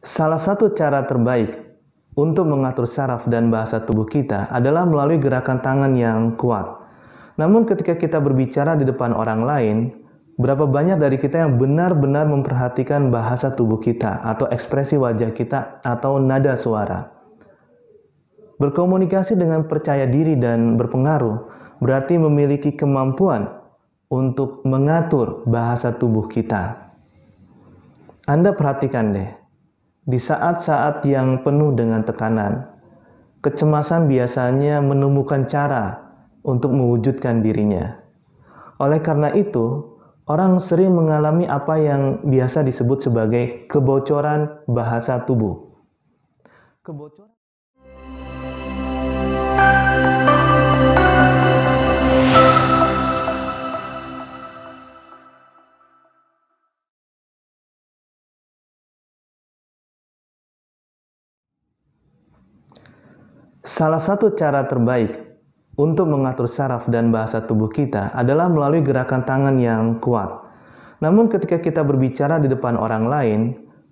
Salah satu cara terbaik untuk mengatur saraf dan bahasa tubuh kita adalah melalui gerakan tangan yang kuat. Namun ketika kita berbicara di depan orang lain, berapa banyak dari kita yang benar-benar memperhatikan bahasa tubuh kita atau ekspresi wajah kita atau nada suara? Berkomunikasi dengan percaya diri dan berpengaruh berarti memiliki kemampuan untuk mengatur bahasa tubuh kita. Anda perhatikan deh, di saat-saat yang penuh dengan tekanan, kecemasan biasanya menemukan cara untuk mewujudkan dirinya. Oleh karena itu, orang sering mengalami apa yang biasa disebut sebagai kebocoran bahasa tubuh. Kebocoran Salah satu cara terbaik untuk mengatur saraf dan bahasa tubuh kita adalah melalui gerakan tangan yang kuat. Namun ketika kita berbicara di depan orang lain,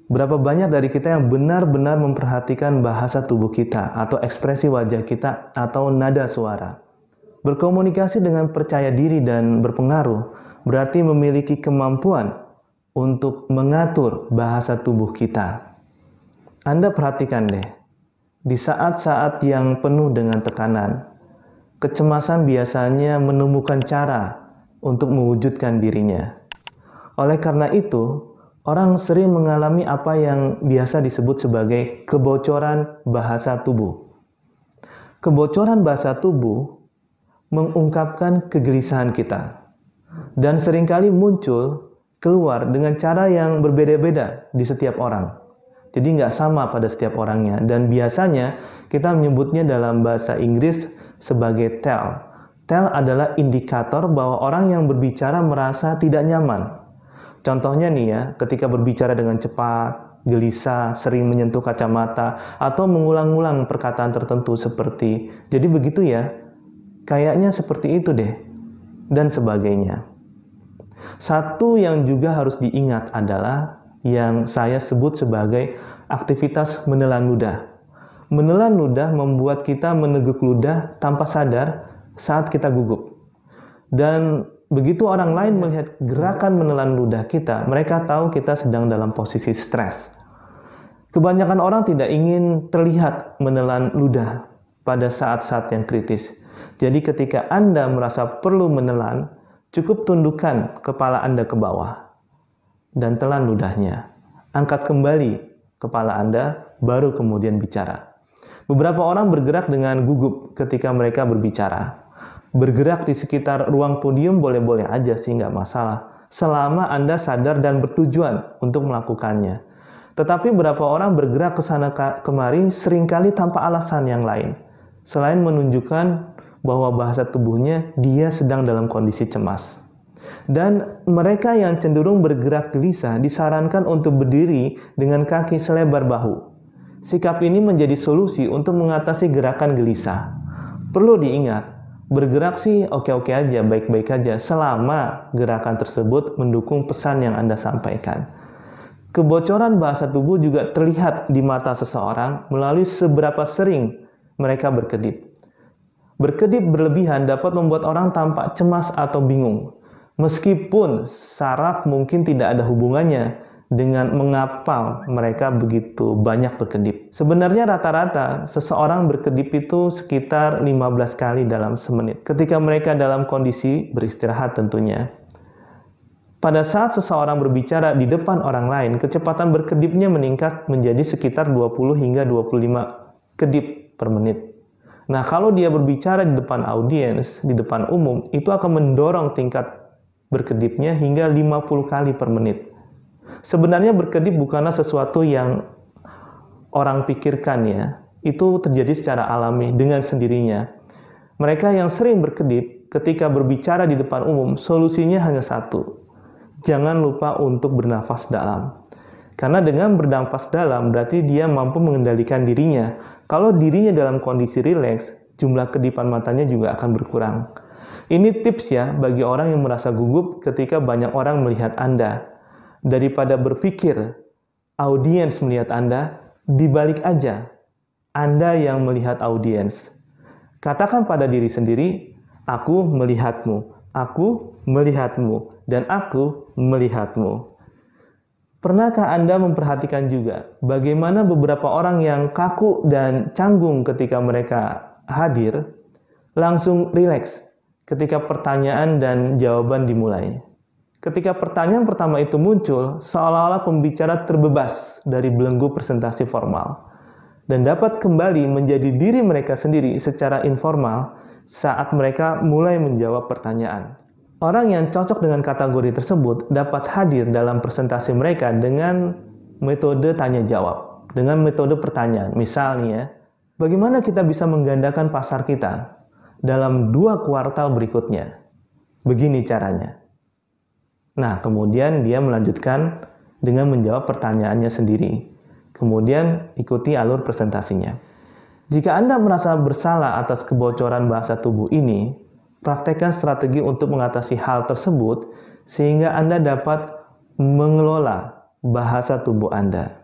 berapa banyak dari kita yang benar-benar memperhatikan bahasa tubuh kita atau ekspresi wajah kita atau nada suara? Berkomunikasi dengan percaya diri dan berpengaruh berarti memiliki kemampuan untuk mengatur bahasa tubuh kita. Anda perhatikan deh, di saat-saat yang penuh dengan tekanan, kecemasan biasanya menemukan cara untuk mewujudkan dirinya. Oleh karena itu, orang sering mengalami apa yang biasa disebut sebagai kebocoran bahasa tubuh. Kebocoran bahasa tubuh mengungkapkan kegelisahan kita dan seringkali muncul keluar dengan cara yang berbeda-beda di setiap orang. Jadi nggak sama pada setiap orangnya, dan biasanya kita menyebutnya dalam bahasa Inggris sebagai tell. Tell adalah indikator bahwa orang yang berbicara merasa tidak nyaman. Contohnya nih ya, ketika berbicara dengan cepat, gelisah, sering menyentuh kacamata, atau mengulang-ulang perkataan tertentu seperti, jadi begitu ya, kayaknya seperti itu deh, dan sebagainya. Satu yang juga harus diingat adalah yang saya sebut sebagai aktivitas menelan ludah. Menelan ludah membuat kita meneguk ludah tanpa sadar saat kita gugup. Dan begitu orang lain melihat gerakan menelan ludah kita, mereka tahu kita sedang dalam posisi stres. Kebanyakan orang tidak ingin terlihat menelan ludah pada saat-saat yang kritis. Jadi ketika Anda merasa perlu menelan, cukup tundukkan kepala Anda ke bawah dan telan ludahnya. Angkat kembali kepala Anda, baru kemudian bicara. Beberapa orang bergerak dengan gugup ketika mereka berbicara. Bergerak di sekitar ruang podium boleh-boleh aja sih, nggak masalah, selama Anda sadar dan bertujuan untuk melakukannya. Tetapi beberapa orang bergerak ke sana kemari seringkali tanpa alasan yang lain, selain menunjukkan bahwa bahasa tubuhnya dia sedang dalam kondisi cemas. Dan mereka yang cenderung bergerak gelisah disarankan untuk berdiri dengan kaki selebar bahu. Sikap ini menjadi solusi untuk mengatasi gerakan gelisah. Perlu diingat, bergerak sih oke-oke aja, baik-baik aja, selama gerakan tersebut mendukung pesan yang Anda sampaikan. Kebocoran bahasa tubuh juga terlihat di mata seseorang melalui seberapa sering mereka berkedip. Berkedip berlebihan dapat membuat orang tampak cemas atau bingung. Meskipun saraf mungkin tidak ada hubungannya dengan mengapa mereka begitu banyak berkedip. Sebenarnya rata-rata seseorang berkedip itu sekitar 15 kali dalam semenit. Ketika mereka dalam kondisi beristirahat tentunya. Pada saat seseorang berbicara di depan orang lain, kecepatan berkedipnya meningkat menjadi sekitar 20 hingga 25 kedip per menit. Nah, kalau dia berbicara di depan audiens, di depan umum, itu akan mendorong tingkat berkedipnya hingga 50 kali per menit. Sebenarnya berkedip bukanlah sesuatu yang orang pikirkan ya. Itu terjadi secara alami dengan sendirinya. Mereka yang sering berkedip ketika berbicara di depan umum, solusinya hanya satu. Jangan lupa untuk bernafas dalam. Karena dengan bernafas dalam berarti dia mampu mengendalikan dirinya. Kalau dirinya dalam kondisi rileks, jumlah kedipan matanya juga akan berkurang. Ini tips ya bagi orang yang merasa gugup ketika banyak orang melihat Anda. Daripada berpikir audiens melihat Anda, dibalik aja, Anda yang melihat audiens. Katakan pada diri sendiri, aku melihatmu, dan aku melihatmu. Pernahkah Anda memperhatikan juga bagaimana beberapa orang yang kaku dan canggung ketika mereka hadir, langsung rileks ketika pertanyaan dan jawaban dimulai? Ketika pertanyaan pertama itu muncul, seolah-olah pembicara terbebas dari belenggu presentasi formal dan dapat kembali menjadi diri mereka sendiri secara informal saat mereka mulai menjawab pertanyaan. Orang yang cocok dengan kategori tersebut dapat hadir dalam presentasi mereka dengan metode tanya jawab, dengan metode pertanyaan. Misalnya, bagaimana kita bisa menggandakan pasar kita dalam 2 kuartal berikutnya? Begini caranya. Nah, kemudian dia melanjutkan dengan menjawab pertanyaannya sendiri. Kemudian ikuti alur presentasinya. Jika Anda merasa bersalah atas kebocoran bahasa tubuh ini, praktekkan strategi untuk mengatasi hal tersebut sehingga Anda dapat mengelola bahasa tubuh Anda.